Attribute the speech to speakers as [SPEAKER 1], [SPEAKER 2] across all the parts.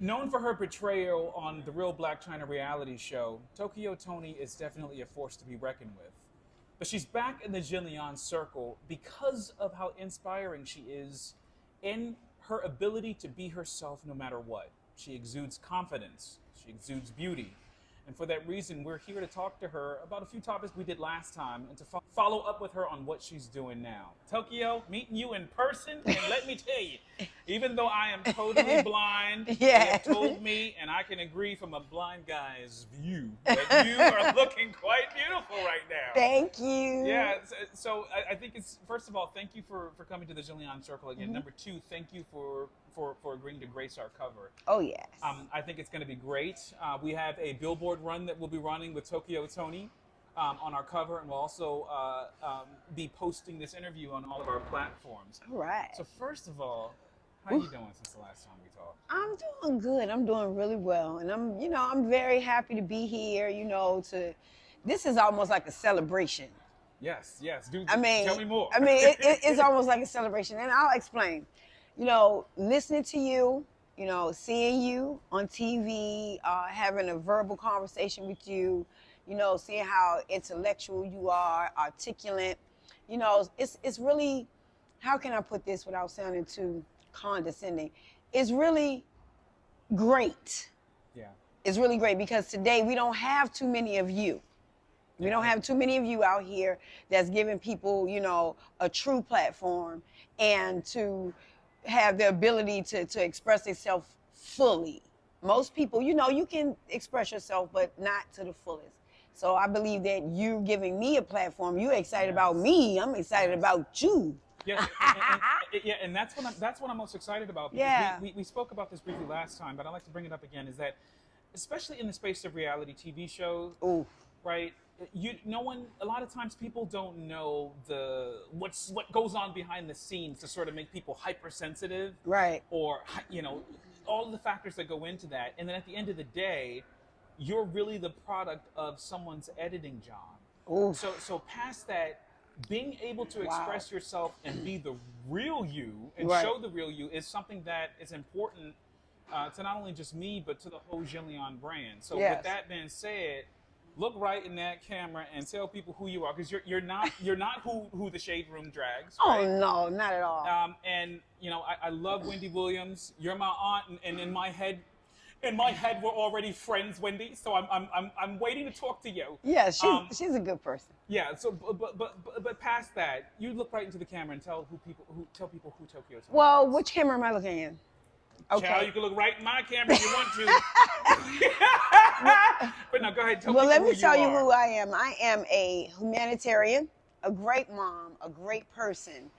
[SPEAKER 1] Known for her portrayal on the Real Black China reality show, Tokyo Toni is definitely a force to be reckoned with. But she's back in the Jenleeion circle because of how inspiring she is in her ability to be herself no matter what. She exudes confidence, she exudes beauty. And for that reason, we're here to talk to her about a few topics we did last time and to follow up with her on what she's doing now. Tokyo, meeting you in person, and let me tell you, even though I am totally blind, they have told me, and I can agree from a blind guy's view, that you are looking quite beautiful right now.
[SPEAKER 2] Thank you.
[SPEAKER 1] Yeah, so I think it's, first of all, thank you for coming to the Jenleeion Circle again. Number two, thank you for agreeing to grace our cover.
[SPEAKER 2] Oh, yes.
[SPEAKER 1] I think it's going to be great. We have a billboard run that we'll be running with Tokyo Toni on our cover, and we'll also be posting this interview on all of our platforms.
[SPEAKER 2] All right.
[SPEAKER 1] So first of all, how are you doing since the last time we talked?
[SPEAKER 2] I'm doing good. I'm doing really well. And I'm very happy to be here, this is almost like a celebration.
[SPEAKER 1] Yes.
[SPEAKER 2] I mean,
[SPEAKER 1] tell me more.
[SPEAKER 2] I mean, it's almost like a celebration. And I'll explain. Listening to you, seeing you on TV, having a verbal conversation with you, seeing how intellectual you are, articulate, it's really, how can I put this without sounding too condescending? It's really great.
[SPEAKER 1] Yeah.
[SPEAKER 2] It's really great because today we don't have too many of you. We don't have too many of you out here that's giving people, a true platform and to have the ability to express themselves fully. Most people, you can express yourself, but not to the fullest. So I believe that you giving me a platform, you're excited about me, I'm excited about you.
[SPEAKER 1] Yeah, and that's what I'm most excited about. Because
[SPEAKER 2] Yeah.
[SPEAKER 1] we spoke about this briefly last time, but I'd like to bring it up again, is that, especially in the space of reality TV shows,
[SPEAKER 2] Ooh.
[SPEAKER 1] right? A lot of times people don't know what goes on behind the scenes to sort of make people hypersensitive,
[SPEAKER 2] Right.
[SPEAKER 1] or all of the factors that go into that. And then at the end of the day, you're really the product of someone's editing job.
[SPEAKER 2] Ooh.
[SPEAKER 1] So past that, being able to express yourself and be the real you and
[SPEAKER 2] Right.
[SPEAKER 1] show the real you is something that is important to not only just me but to the whole Jenleeion brand. So
[SPEAKER 2] Yes.
[SPEAKER 1] with that being said, look right in that camera and tell people who you are, because you're not who the Shade Room drags. Right?
[SPEAKER 2] Oh no, not at all.
[SPEAKER 1] And I love Wendy Williams. You're my aunt, and in my head, we're already friends, Wendy. So I'm waiting to talk to you.
[SPEAKER 2] Yeah, she's a good person.
[SPEAKER 1] Yeah. So but past that, you look right into the camera and tell people who Tokyo Toni.
[SPEAKER 2] Well, which camera am I looking in? Okay.
[SPEAKER 1] Child, you can look right in my camera if you want to. But no, go ahead. Tell
[SPEAKER 2] Well,
[SPEAKER 1] people
[SPEAKER 2] let me tell you
[SPEAKER 1] are.
[SPEAKER 2] who I am. I am a humanitarian, a great mom, a great person.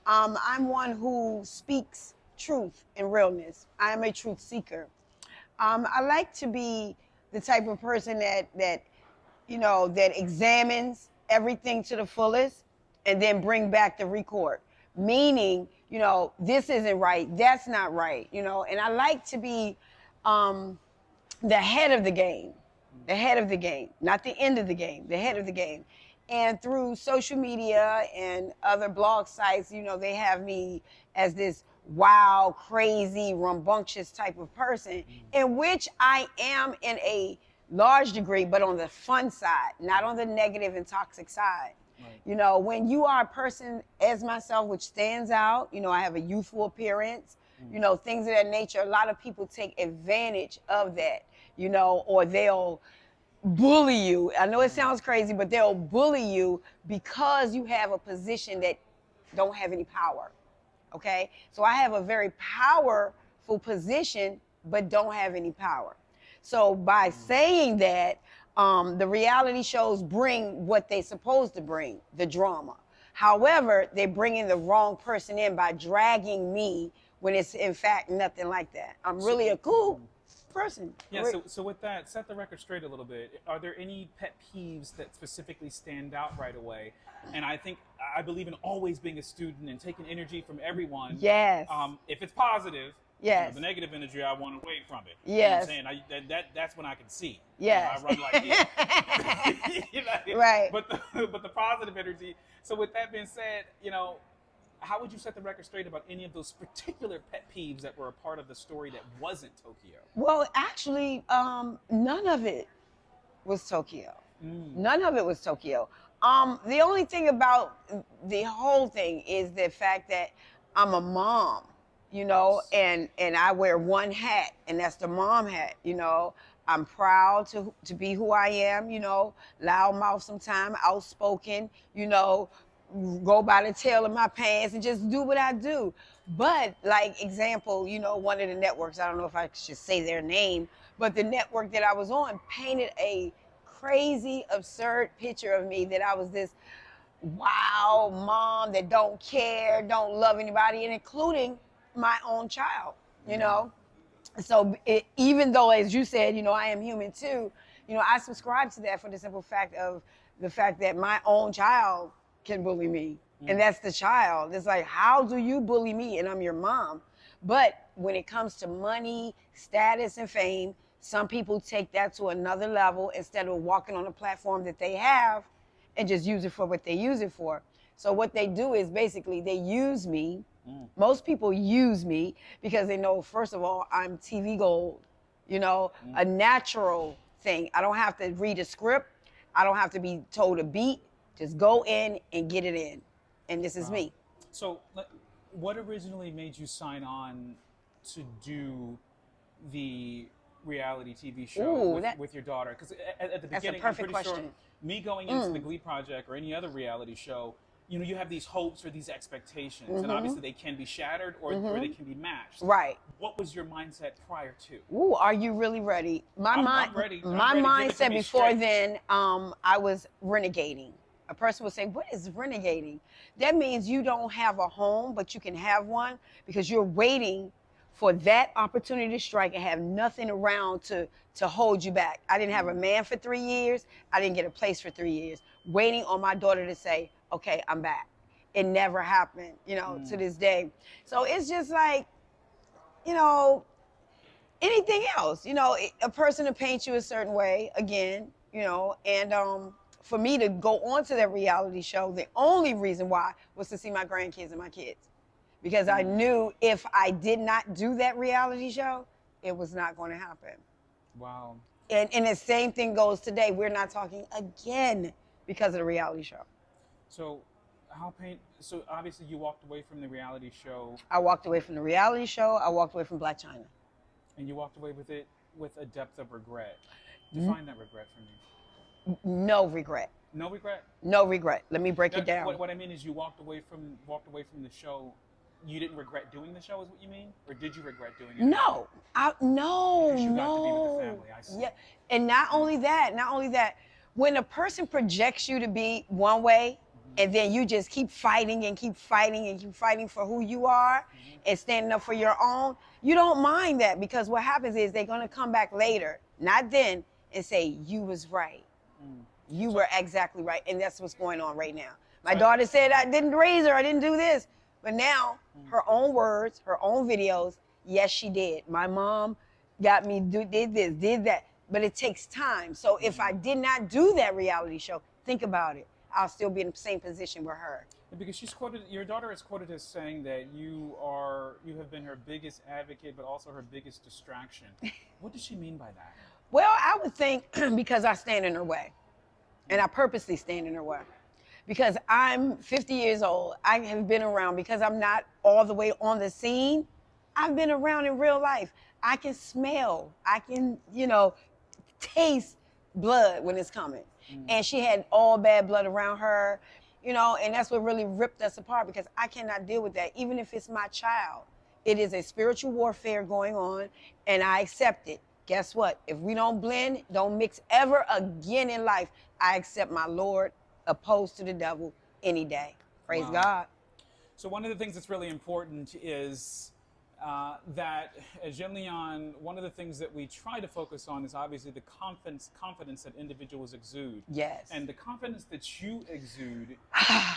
[SPEAKER 2] I'm one who speaks truth and realness. I am a truth seeker. I like to be the type of person that examines everything to the fullest and then bring back the record. Meaning, this isn't right, that's not right, and I like to be the head of the game. The head of the game, not the end of the game, the head of the game. And through social media and other blog sites, they have me as this wild, crazy, rambunctious type of person, in which I am in a large degree, but on the fun side, not on the negative and toxic side. Right. When you are a person as myself, which stands out, I have a youthful appearance, things of that nature, a lot of people take advantage of that, or they'll bully you. I know it sounds crazy, but they'll bully you because you have a position that don't have any power. Okay? So I have a very powerful position, but don't have any power. So by saying that, the reality shows bring what they're supposed to bring, the drama. However, they're bringing the wrong person in by dragging me when it's in fact nothing like that. I'm really a cool person.
[SPEAKER 1] Yeah, so with that, set the record straight a little bit. Are there any pet peeves that specifically stand out right away? And I believe in always being a student and taking energy from everyone.
[SPEAKER 2] Yes.
[SPEAKER 1] If it's positive,
[SPEAKER 2] yes.
[SPEAKER 1] The negative energy, I want away from it.
[SPEAKER 2] Yes.
[SPEAKER 1] You know what I'm saying? That's when I can see.
[SPEAKER 2] Yes.
[SPEAKER 1] I run like this.
[SPEAKER 2] Right.
[SPEAKER 1] But the positive energy. So with that being said, how would you set the record straight about any of those particular pet peeves that were a part of the story that wasn't Tokyo?
[SPEAKER 2] Well, actually, none of it was Tokyo. None of it was Tokyo. The only thing about the whole thing is the fact that I'm a mom, you know, and I wear one hat, and that's the mom hat, you know. I'm proud to be who I am, you know, loudmouth sometimes, outspoken, you know, go by the tail of my pants and just do what I do. But like example, you know, one of the networks, I don't know if I should say their name, but the network that I was on painted a crazy, absurd picture of me that I was this wow mom that don't care, don't love anybody, and including my own child, you know. So even though, as you said, you know, I am human too, you know, I subscribe to that for the simple fact of the fact that my own child can bully me. And that's the child. It's like, how do you bully me? And I'm your mom. But when it comes to money, status, and fame, some people take that to another level instead of walking on a platform that they have and just use it for what they use it for. So what they do is basically they use me. Most people use me because they know, first of all, I'm TV gold, you know, a natural thing. I don't have to read a script. I don't have to be told a beat. Just go in and get it in. And this is me.
[SPEAKER 1] So what originally made you sign on to do the reality TV show with your daughter? Because at the beginning,
[SPEAKER 2] that's a perfect
[SPEAKER 1] I'm pretty
[SPEAKER 2] question.
[SPEAKER 1] sure me going into the Glee Project or any other reality show, you know, you have these hopes or these expectations, and obviously they can be shattered or they can be matched.
[SPEAKER 2] Right.
[SPEAKER 1] What was your mindset prior to?
[SPEAKER 2] Ooh, are you really ready?
[SPEAKER 1] I'm ready.
[SPEAKER 2] My
[SPEAKER 1] ready.
[SPEAKER 2] mindset before then, I was renegading. A person would say, what is renegading? That means you don't have a home, but you can have one because you're waiting for that opportunity to strike and have nothing around to hold you back. I didn't have a man for 3 years. I didn't get a place for 3 years, waiting on my daughter to say, okay, I'm back. It never happened, you know, to this day. So it's just like, you know, anything else, you know, a person to paint you a certain way again, you know, and for me to go on to that reality show, the only reason why was to see my grandkids and my kids. Because I knew if I did not do that reality show, it was not going to happen.
[SPEAKER 1] Wow.
[SPEAKER 2] And the same thing goes today. We're not talking again because of the reality show.
[SPEAKER 1] So so obviously you walked away from the reality show.
[SPEAKER 2] I walked away from the reality show. I walked away from Black China.
[SPEAKER 1] And you walked away with it with a depth of regret. Define that regret for me.
[SPEAKER 2] No regret.
[SPEAKER 1] No regret?
[SPEAKER 2] No regret. Let me break it down.
[SPEAKER 1] What I mean is you walked away from the show. You didn't regret doing the show is what you mean? Or did you regret doing it?
[SPEAKER 2] No. No.
[SPEAKER 1] Because you got to be with the family, I see.
[SPEAKER 2] Yeah. And not only that, when a person projects you to be one way, and then you just keep fighting and keep fighting and keep fighting for who you are and standing up for your own, you don't mind that because what happens is they're going to come back later, not then, and say, you was right. You were exactly right. And that's what's going on right now. My daughter said I didn't raise her, I didn't do this. But now, her own words, her own videos, yes, she did. My mom got me, did this, did that. But it takes time. So if I did not do that reality show, think about it. I'll still be in the same position with her.
[SPEAKER 1] Because your daughter is quoted as saying that you have been her biggest advocate, but also her biggest distraction. What does she mean by that?
[SPEAKER 2] Well, I would think because I stand in her way. And I purposely stand in her way. Because I'm 50 years old. I have been around because I'm not all the way on the scene. I've been around in real life. I can smell. I can, you know, taste blood when it's coming. And she had all bad blood around her, you know, and that's what really ripped us apart because I cannot deal with that. Even if it's my child, it is a spiritual warfare going on and I accept it. Guess what? If we don't blend, don't mix ever again in life, I accept my Lord opposed to the devil any day. Praise God.
[SPEAKER 1] So one of the things that's really important is that as Jenleeion, one of the things that we try to focus on is obviously the confidence that individuals exude.
[SPEAKER 2] Yes.
[SPEAKER 1] And the confidence that you exude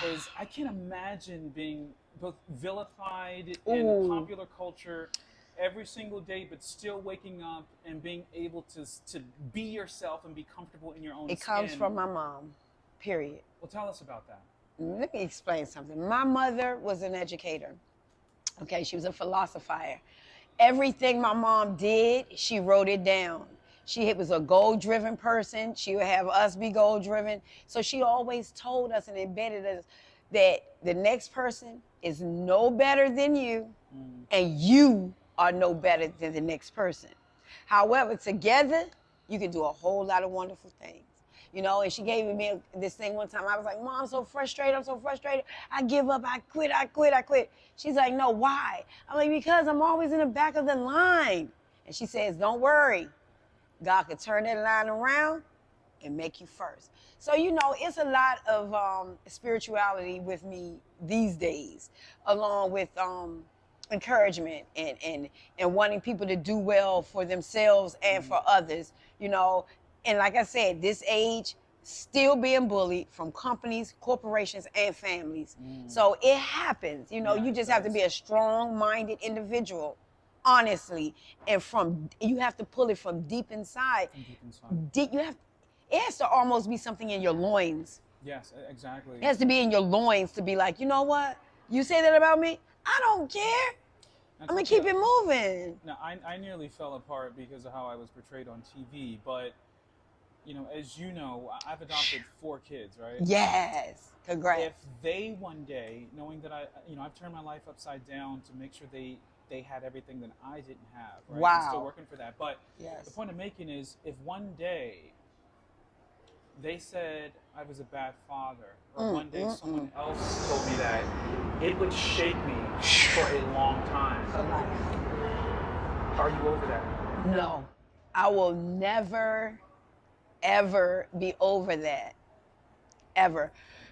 [SPEAKER 1] is, I can't imagine being both vilified in popular culture every single day, but still waking up and being able to be yourself and be comfortable in your own skin.
[SPEAKER 2] It comes from my mom, period.
[SPEAKER 1] Well, tell us about that.
[SPEAKER 2] let me explain something. My mother was an educator. Okay, she was a philosopher. Everything my mom did, she wrote it down. She was a goal-driven person. She would have us be goal-driven. So she always told us and embedded us that the next person is no better than you, and you are no better than the next person. However, together, you can do a whole lot of wonderful things. You know, and she gave me this thing one time. I was like, Mom, I'm so frustrated. I'm so frustrated. I give up. I quit. I quit. I quit. She's like, no, why? I'm like, because I'm always in the back of the line. And she says, don't worry. God could turn that line around and make you first. So, you know, it's a lot of spirituality with me these days, along with encouragement and wanting people to do well for themselves and for others, you know. And like I said, this age, still being bullied from companies, corporations, and families. So it happens. You know, you just have to be a strong-minded individual, honestly. And you have to pull it from deep inside. It has to almost be something in your loins.
[SPEAKER 1] Yes, exactly.
[SPEAKER 2] It has to be in your loins to be like, you know what? You say that about me? I don't care. I'm going to keep it moving.
[SPEAKER 1] Now, I nearly fell apart because of how I was portrayed on TV, but you know, as you know, I've adopted 4 kids, right?
[SPEAKER 2] Yes. Congrats.
[SPEAKER 1] If they one day, knowing that I've turned my life upside down to make sure they had everything that I didn't have, right?
[SPEAKER 2] Wow.
[SPEAKER 1] I'm still working for that. But
[SPEAKER 2] yes.
[SPEAKER 1] The point I'm making is, if one day they said I was a bad father, or one day someone else told me that, it would shake me for a long time. Are you over that?
[SPEAKER 2] No. I will never ever be over that, ever.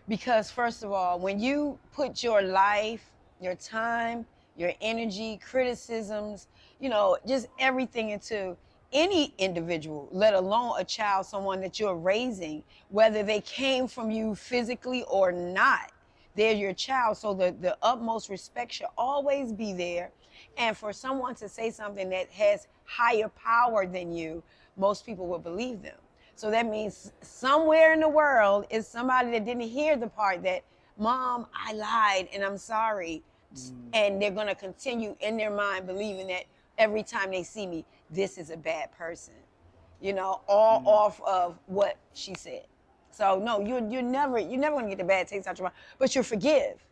[SPEAKER 2] Because first of all, when you put your life, your time, your energy, criticisms, you know, just everything into any individual, let alone a child, someone that you're raising, whether they came from you physically or not, they're your child. So the utmost respect should always be there. And for someone to say something that has higher power than you, most people will believe them. So that means somewhere in the world is somebody that didn't hear the part that, Mom, I lied and I'm sorry. And they're going to continue in their mind believing that every time they see me, this is a bad person. You know, all off of what she said. So no, you're never going to get the bad taste out your mouth, but you forgive.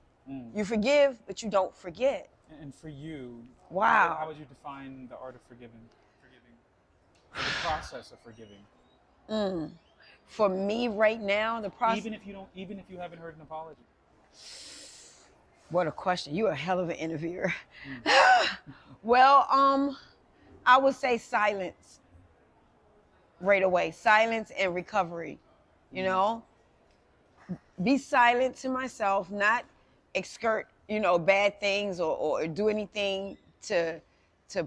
[SPEAKER 2] You forgive, but you don't forget.
[SPEAKER 1] And for you,
[SPEAKER 2] wow,
[SPEAKER 1] how would you define the art of forgiving, or the process of forgiving?
[SPEAKER 2] For me right now, the process.
[SPEAKER 1] Even if you haven't heard an apology.
[SPEAKER 2] What a question! You're a hell of an interviewer. Well, I would say silence. Right away, silence and recovery. You know, be silent to myself, not exert, you know, bad things or do anything to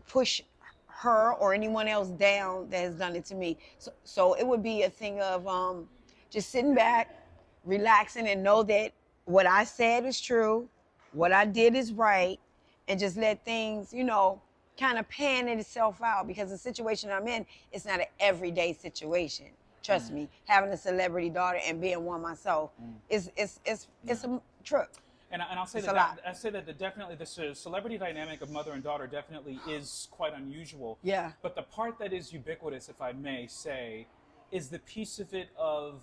[SPEAKER 2] push her or anyone else down that has done it to me. So it would be a thing of just sitting back, relaxing, and know that what I said is true, what I did is right, and just let things, you know, kind of pan itself out, because the situation I'm in is not an everyday situation. Trust me, having a celebrity daughter and being one myself is a trip.
[SPEAKER 1] And I'll say that definitely the celebrity dynamic of mother and daughter definitely is quite unusual.
[SPEAKER 2] Yeah.
[SPEAKER 1] But the part that is ubiquitous, if I may say, is the piece of it of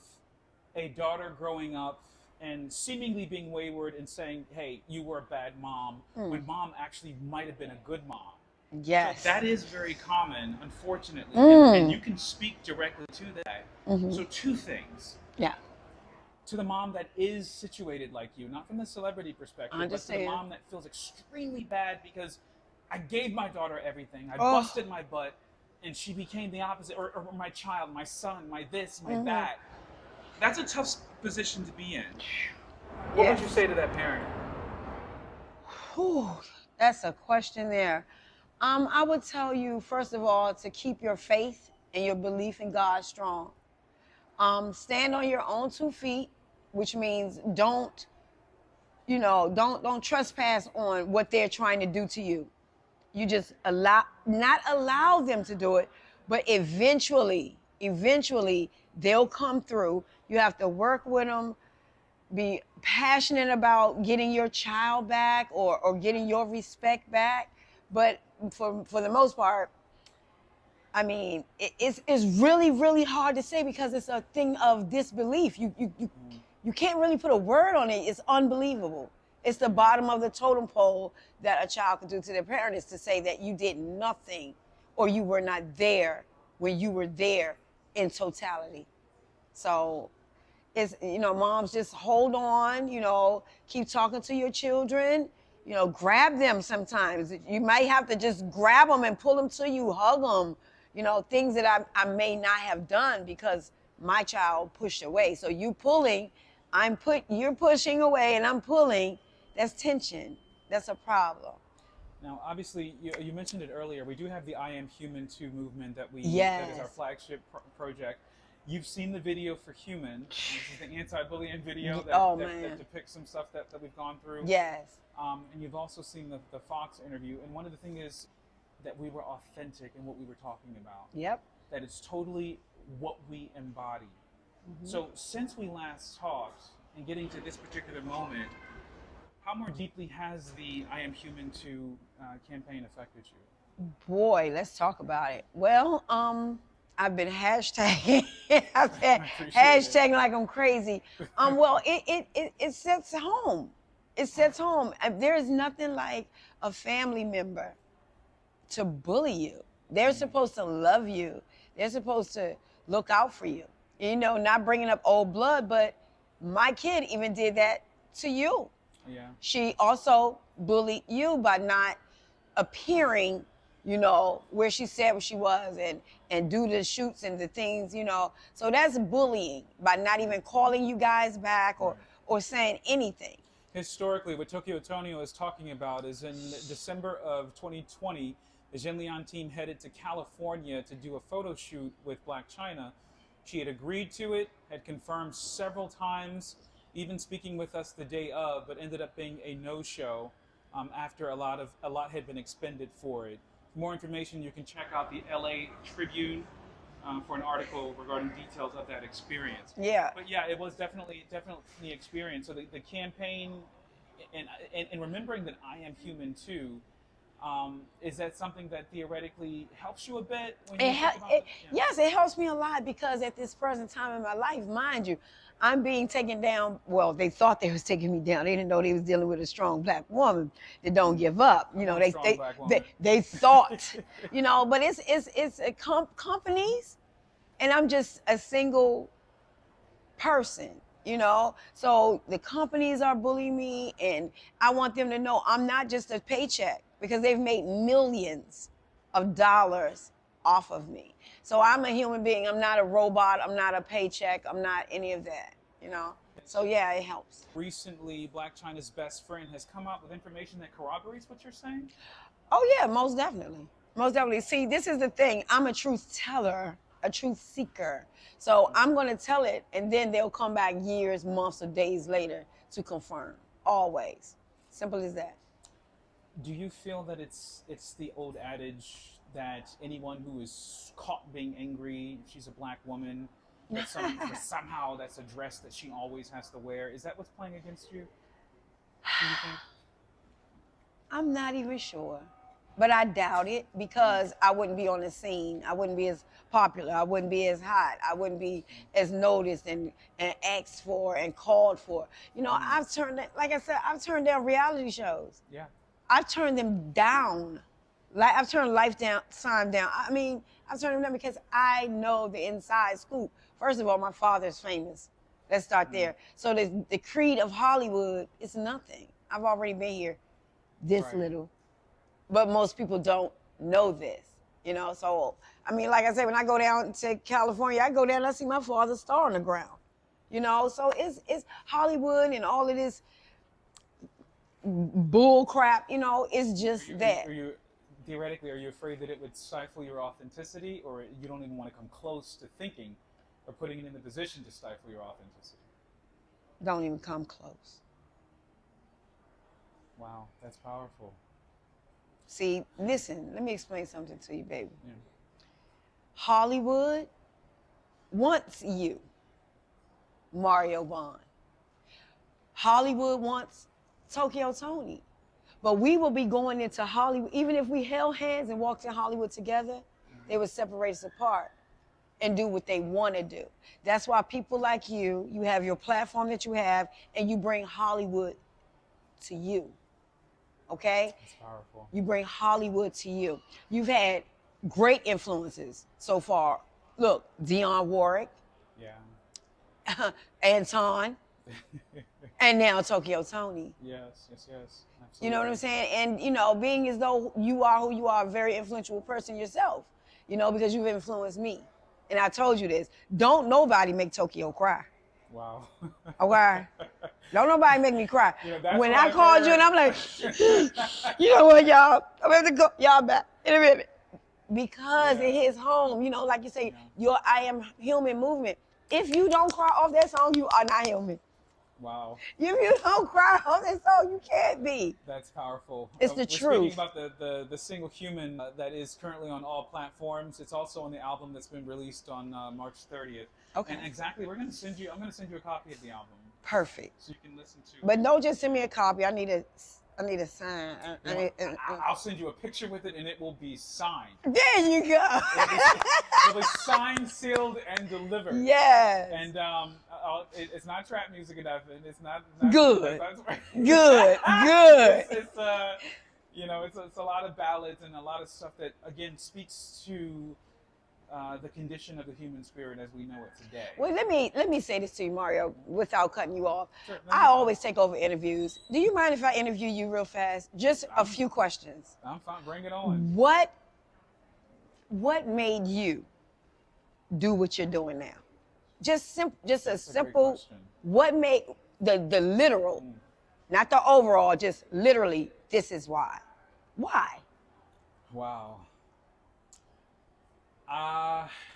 [SPEAKER 1] a daughter growing up and seemingly being wayward and saying, hey, you were a bad mom, when mom actually might have been a good mom.
[SPEAKER 2] Yes.
[SPEAKER 1] So that is very common, unfortunately. And you can speak directly to that. So 2 things.
[SPEAKER 2] Yeah.
[SPEAKER 1] To the mom that is situated like you, not from the celebrity perspective, but to the mom that feels extremely bad because I gave my daughter everything, I busted my butt, and she became the opposite, or my child, my son, my this, my that. That's a tough position to be in. What would you say to that parent?
[SPEAKER 2] Whew, that's a question there. I would tell you, first of all, to keep your faith and your belief in God strong. Stand on your own 2 feet, which means don't trespass on what they're trying to do to you. You just not allow them to do it, but eventually they'll come through. You have to work with them, be passionate about getting your child back or getting your respect back. But for the most part, I mean, it's really, really hard to say because it's a thing of disbelief. You can't really put a word on it. It's unbelievable. It's the bottom of the totem pole that a child can do to their parent is to say that you did nothing or you were not there when you were there in totality. So it's, moms, just hold on, keep talking to your children, grab them sometimes. You might have to just grab them and pull them to you, hug them, things that I may not have done because my child pushed away. So you pulling, you're pushing away and I'm pulling, that's tension. That's a problem.
[SPEAKER 1] Now, obviously, you mentioned it earlier. We do have the I Am Human 2 movement that
[SPEAKER 2] Yes.
[SPEAKER 1] that is our flagship project. You've seen the video for Human. This is the anti-bullying video that depicts some stuff that we've gone through.
[SPEAKER 2] Yes.
[SPEAKER 1] And you've also seen the Fox interview. And one of the things is that we were authentic in what we were talking about.
[SPEAKER 2] Yep.
[SPEAKER 1] That it's totally what we embody. Mm-hmm. So since we last talked and getting to this particular moment, how more deeply has the I Am Human 2 campaign affected you?
[SPEAKER 2] Boy, let's talk about it. Well, I've been hashtagging. I've been hashtagging like I'm crazy. Well, it sets home. It sets home. There is nothing like a family member to bully you. They're supposed to love you. They're supposed to look out for you. Not bringing up old blood, but my kid even did that to you.
[SPEAKER 1] Yeah. She
[SPEAKER 2] also bullied you by not appearing, where she said what she was and do the shoots and the things, So that's bullying by not even calling you guys back or saying anything.
[SPEAKER 1] Historically, what Toni is talking about is in December of 2020, the Jenleeion team headed to California to do a photo shoot with Blac Chyna. She had agreed to it, had confirmed several times, even speaking with us the day of, but ended up being a no-show after a lot had been expended for it. For more information, you can check out the LA Tribune for an article regarding details of that experience.
[SPEAKER 2] Yeah.
[SPEAKER 1] But yeah, it was definitely the experience. So the campaign, and remembering that I Am Human too, is that something that theoretically helps you a bit? When you think about it?
[SPEAKER 2] Yes, it helps me a lot because at this present time in my life, mind you, I'm being taken down. Well, they thought they was taking me down. They didn't know they was dealing with a strong Black woman that don't give up. They thought, but it's companies, and I'm just a single person. So the companies are bullying me, and I want them to know I'm not just a paycheck because they've made millions of dollars off of me. So I'm a human being. I'm not a robot. I'm not a paycheck. I'm not any of that, So yeah, it helps.
[SPEAKER 1] Recently, Blac Chyna's best friend has come out with information that corroborates what you're saying?
[SPEAKER 2] Oh yeah, most definitely. Most definitely. See, this is the thing. I'm a truth teller, a truth seeker. So I'm going to tell it, and then they'll come back years, months, or days later to confirm. Always. Simple as that.
[SPEAKER 1] Do you feel that it's the old adage that anyone who is caught being angry, if she's a Black woman, that somehow that's a dress that she always has to wear? Is that what's playing against you? Do you think?
[SPEAKER 2] I'm not even sure. But I doubt it because I wouldn't be on the scene. I wouldn't be as popular. I wouldn't be as hot. I wouldn't be as noticed and asked for and called for. I've turned down reality shows.
[SPEAKER 1] Yeah.
[SPEAKER 2] I've turned them down. Like I've turned Lifetime down. I mean, I've turned them down because I know the inside scoop. First of all, my father's famous. Let's start there. So the creed of Hollywood is nothing. I've already been here this little. But most people don't know this, So, I mean, like I said, when I go down to California, I go down and I see my father's star on the ground, So it's Hollywood and all of this bull crap, It's just that.
[SPEAKER 1] Theoretically, are you afraid that it would stifle your authenticity, or you don't even want to come close to thinking or putting it in the position to stifle your authenticity?
[SPEAKER 2] Don't even come close.
[SPEAKER 1] Wow, that's powerful.
[SPEAKER 2] See, listen, let me explain something to you, baby.
[SPEAKER 1] Yeah.
[SPEAKER 2] Hollywood wants you, Mario Vaughn. Hollywood wants Tokyo Toni. But we will be going into Hollywood. Even if we held hands and walked in Hollywood together, they would separate us apart and do what they want to do. That's why people like you have your platform that you have, and you bring Hollywood to you. Okay?
[SPEAKER 1] That's powerful.
[SPEAKER 2] You bring Hollywood to you. You've had great influences so far. Look, Dionne Warwick, Anton, and now Tokyo Toni.
[SPEAKER 1] Yes. Absolutely.
[SPEAKER 2] You know what I'm saying? And, you know, being as though you are who you are, a very influential person yourself, you know, because you've influenced me. And I told you this. Don't nobody make Tokyo cry.
[SPEAKER 1] Wow.
[SPEAKER 2] Okay? Don't nobody make me cry.
[SPEAKER 1] You know,
[SPEAKER 2] when I called you and I'm like, you know what, y'all? I'm going to go. Y'all back in a minute. Because it hits home. You know, like you say, your I Am Human movement. If you don't cry off that song, you are not human.
[SPEAKER 1] Wow.
[SPEAKER 2] If you don't cry off that song, you can't be.
[SPEAKER 1] That's powerful.
[SPEAKER 2] It's the
[SPEAKER 1] we're
[SPEAKER 2] truth.
[SPEAKER 1] Speaking about the single Human that is currently on all platforms. It's also on the album that's been released on March 30th.
[SPEAKER 2] Okay.
[SPEAKER 1] And exactly, I'm going to send you a copy of the album.
[SPEAKER 2] Perfect.
[SPEAKER 1] So you can listen to.
[SPEAKER 2] But don't just send me a copy. I need a sign.
[SPEAKER 1] I'll send you a picture with it, and it will be signed.
[SPEAKER 2] There you go.
[SPEAKER 1] It'll be signed, sealed, and delivered.
[SPEAKER 2] Yes.
[SPEAKER 1] And it's not trap music enough, and it's not
[SPEAKER 2] good. Good. Good.
[SPEAKER 1] It's you know, it's a lot of ballads and a lot of stuff that again speaks to the condition of the human spirit as we know it today.
[SPEAKER 2] Well, let me say this to you, Mario, without cutting you off.
[SPEAKER 1] Sure,
[SPEAKER 2] I always take over interviews. Do you mind if I interview you real fast? Just a few questions.
[SPEAKER 1] I'm fine. Bring it on.
[SPEAKER 2] What made you do what you're doing now? Just a simple. What made the literal, not the overall, just literally? This is why. Why?
[SPEAKER 1] Wow.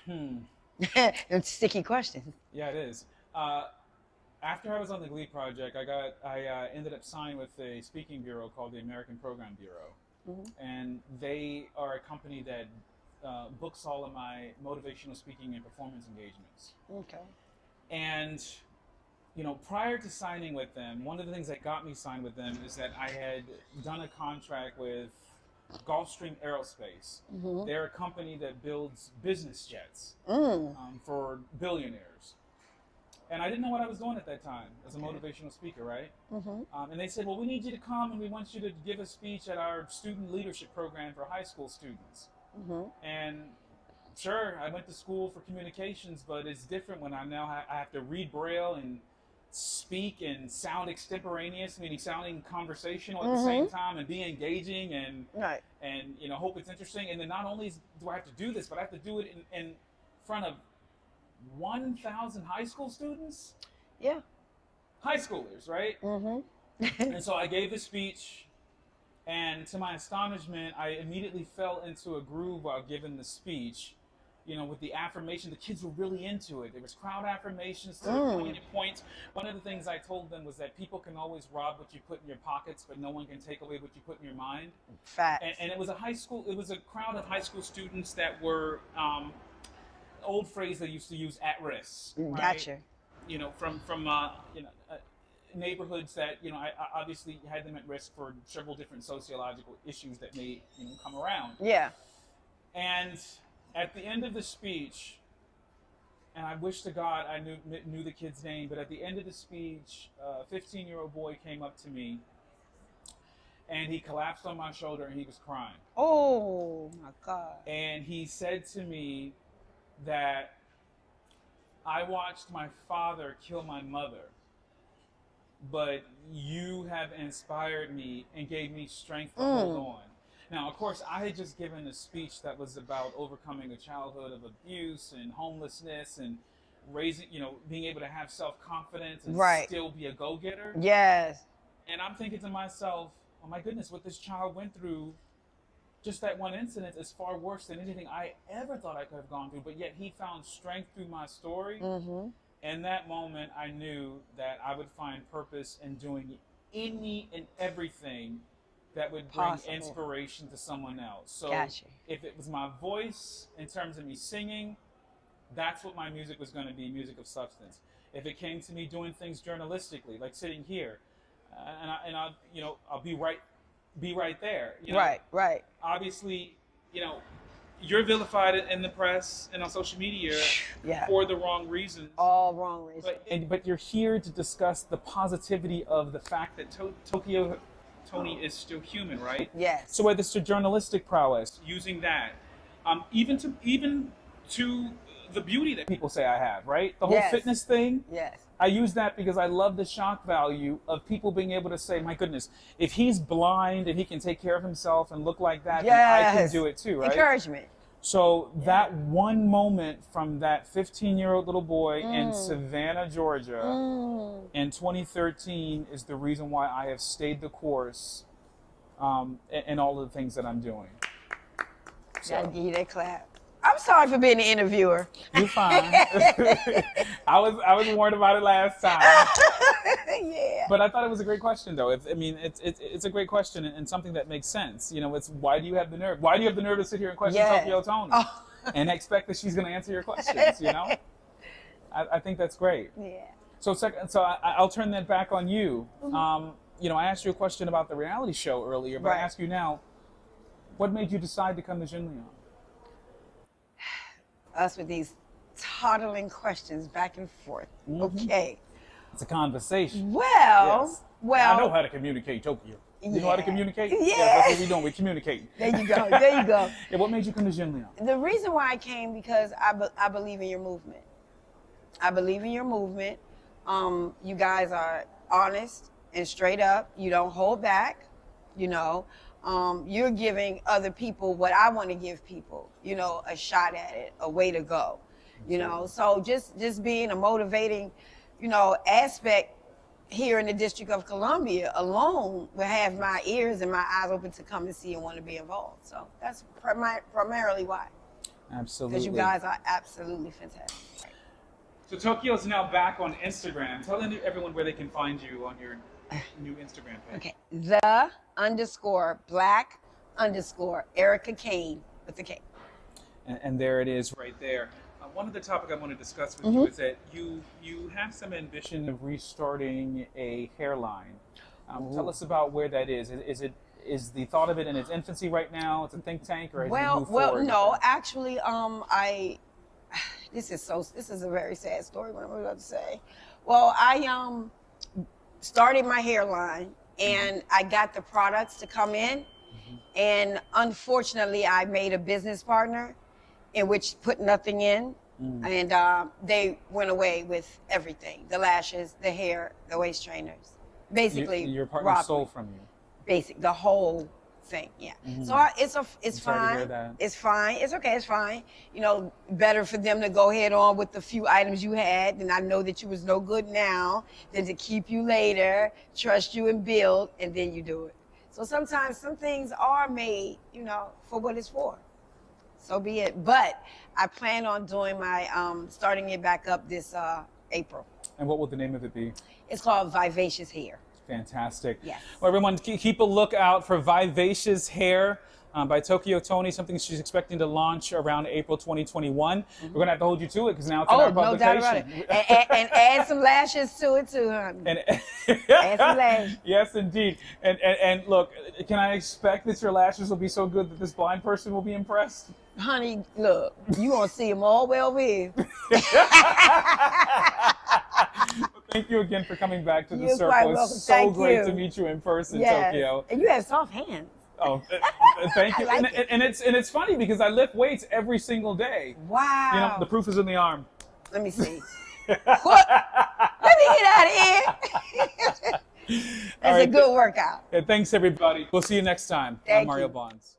[SPEAKER 2] It's sticky questions.
[SPEAKER 1] Yeah, it is. After I was on the Glee project, I ended up signing with a speaking bureau called the American Program Bureau, and they are a company that books all of my motivational speaking and performance engagements.
[SPEAKER 2] Okay.
[SPEAKER 1] And you know, prior to signing with them, one of the things that got me signed with them is that I had done a contract with Gulfstream Aerospace. They're a company that builds business jets for billionaires. And I didn't know what I was doing at that time as a motivational speaker, right? And they said, well, we need you to come and we want you to give a speech at our student leadership program for high school students. And sure, I went to school for communications, but it's different when I have to read Braille and speak and sound extemporaneous, meaning sounding conversational at the same time and be engaging and you know, hope it's interesting. And then not only do I have to do this, but I have to do it in front of 1,000 high school students.
[SPEAKER 2] Yeah.
[SPEAKER 1] High schoolers, right? And so I gave the speech, and to my astonishment, I immediately fell into a groove while giving the speech. You know, with the affirmation, the kids were really into it. There was crowd affirmations, poignant points. One of the things I told them was that people can always rob what you put in your pockets, but no one can take away what you put in your mind.
[SPEAKER 2] Fact.
[SPEAKER 1] And it was a crowd of high school students that were, old phrase they used to use, at risk. Right?
[SPEAKER 2] Gotcha.
[SPEAKER 1] You know, from you know, neighborhoods that, you know, I obviously had them at risk for several different sociological issues that may, you know, come around.
[SPEAKER 2] Yeah.
[SPEAKER 1] And at the end of the speech, and I wish to God I knew the kid's name, but at the end of the speech, a 15-year-old boy came up to me, and he collapsed on my shoulder, and he was crying.
[SPEAKER 2] Oh, my God.
[SPEAKER 1] And he said to me that I watched my father kill my mother, but you have inspired me and gave me strength to hold on. Now, of course, I had just given a speech that was about overcoming a childhood of abuse and homelessness and raising, you know, being able to have self-confidence and still be a go-getter.
[SPEAKER 2] Yes.
[SPEAKER 1] And I'm thinking to myself, oh my goodness, what this child went through, just that one incident, is far worse than anything I ever thought I could have gone through. But yet he found strength through my story. In that moment, I knew that I would find purpose in doing any and everything that would bring inspiration to someone else. So if it was my voice in terms of me singing, that's what my music was going to be, music of substance. If it came to me doing things journalistically, like sitting here, and I I'll be right there. You know?
[SPEAKER 2] Right.
[SPEAKER 1] Obviously, you're vilified in the press and on social media
[SPEAKER 2] Yeah.
[SPEAKER 1] for the wrong reasons.
[SPEAKER 2] All wrong reasons.
[SPEAKER 1] But you're here to discuss the positivity of the fact that Tokyo Toni is still human, right?
[SPEAKER 2] Yes.
[SPEAKER 1] So whether it's to journalistic prowess, using that, even to the beauty that people say I have, right? The whole
[SPEAKER 2] Yes.
[SPEAKER 1] fitness thing.
[SPEAKER 2] Yes.
[SPEAKER 1] I use that because I love the shock value of people being able to say, my goodness, if he's blind and he can take care of himself and look like that, then I can do it too, right?
[SPEAKER 2] Encouragement.
[SPEAKER 1] So that one moment from that 15-year-old little boy in Savannah, Georgia, in 2013 is the reason why I have stayed the course in all of the things that I'm doing.
[SPEAKER 2] Gotta give you that clap. I'm sorry for being the interviewer.
[SPEAKER 1] You're fine. I was warned about it last time.
[SPEAKER 2] Yeah.
[SPEAKER 1] But I thought it was a great question, though. It's a great question and something that makes sense. It's why do you have the nerve? Why do you have the nerve to sit here and question Tokyo Toni and expect that she's going to answer your questions? I think that's great.
[SPEAKER 2] Yeah.
[SPEAKER 1] So I'll turn that back on you. I asked you a question about the reality show earlier, but I ask you now, what made you decide to come to Jenleeion?
[SPEAKER 2] Us with these toddling questions back and forth. Okay.
[SPEAKER 1] It's a conversation.
[SPEAKER 2] Well,
[SPEAKER 1] I know how to communicate, Tokyo. You know how to communicate?
[SPEAKER 2] Yeah.
[SPEAKER 1] That's what we're doing. We're communicating.
[SPEAKER 2] There you go.
[SPEAKER 1] Yeah, what made you come to Jenleeion?
[SPEAKER 2] The reason why I came because I believe in your movement. I believe in your movement. You guys are honest and straight up. You don't hold back. You're giving other people what I want to give people, a shot at it, a way to go, So just being a motivating, aspect here in the District of Columbia alone will have my ears and my eyes open to come and see and want to be involved. So that's primarily why.
[SPEAKER 1] Absolutely.
[SPEAKER 2] Because you guys are absolutely fantastic.
[SPEAKER 1] So Tokyo's now back on Instagram. Tell everyone where they can find you on your new Instagram page.
[SPEAKER 2] Okay. _black_Erica Kane with the K.
[SPEAKER 1] And there it is right there. One of the topics I want to discuss with you is that you have some ambition of restarting a hairline. Tell us about where that is. Is the thought of it in its infancy right now? It's a think tank, or has it moved forward?
[SPEAKER 2] No. Actually, this is a very sad story. What I'm about to say. Well, I started my hairline, and I got the products to come in, and unfortunately, I made a business partner, in which put nothing in, and they went away with everything: the lashes, the hair, the waist trainers. Basically,
[SPEAKER 1] your partner stole from you.
[SPEAKER 2] The whole thing, yeah. So it's fine. It's fine. It's okay. It's fine. Better for them to go ahead on with the few items you had, and I know that you was no good now, than to keep you later, trust you and build, and then you do it. So sometimes some things are made, for what it's for. So be it. But I plan on doing my starting it back up this April.
[SPEAKER 1] And what will the name of it be?
[SPEAKER 2] It's called Vivacious Hair.
[SPEAKER 1] Fantastic.
[SPEAKER 2] Yes.
[SPEAKER 1] Well, everyone, keep a lookout for Vivacious Hair by Tokyo Toni, something she's expecting to launch around April 2021. We're going to have to hold you to it because now it's in our publication.
[SPEAKER 2] No doubt about it. And add some lashes to it too, honey. Add some lashes.
[SPEAKER 1] Yes, indeed. And look, can I expect that your lashes will be so good that this blind person will be impressed?
[SPEAKER 2] Honey, look, you going to see them all way over here.
[SPEAKER 1] Thank you again for coming back to the
[SPEAKER 2] You're
[SPEAKER 1] circle.
[SPEAKER 2] quite
[SPEAKER 1] It's
[SPEAKER 2] welcome.
[SPEAKER 1] so
[SPEAKER 2] Thank
[SPEAKER 1] great
[SPEAKER 2] you.
[SPEAKER 1] to meet you in person,
[SPEAKER 2] Yes.
[SPEAKER 1] Tokyo.
[SPEAKER 2] And you have soft hands.
[SPEAKER 1] Oh, thank you.
[SPEAKER 2] I like it.
[SPEAKER 1] And it's funny because I lift weights every single day.
[SPEAKER 2] Wow.
[SPEAKER 1] The proof is in the arm.
[SPEAKER 2] Let me see. What? Let me get out of here. That's a good workout.
[SPEAKER 1] Thanks, everybody. We'll see you next time.
[SPEAKER 2] Thank
[SPEAKER 1] I'm Mario
[SPEAKER 2] you.
[SPEAKER 1] Bonds.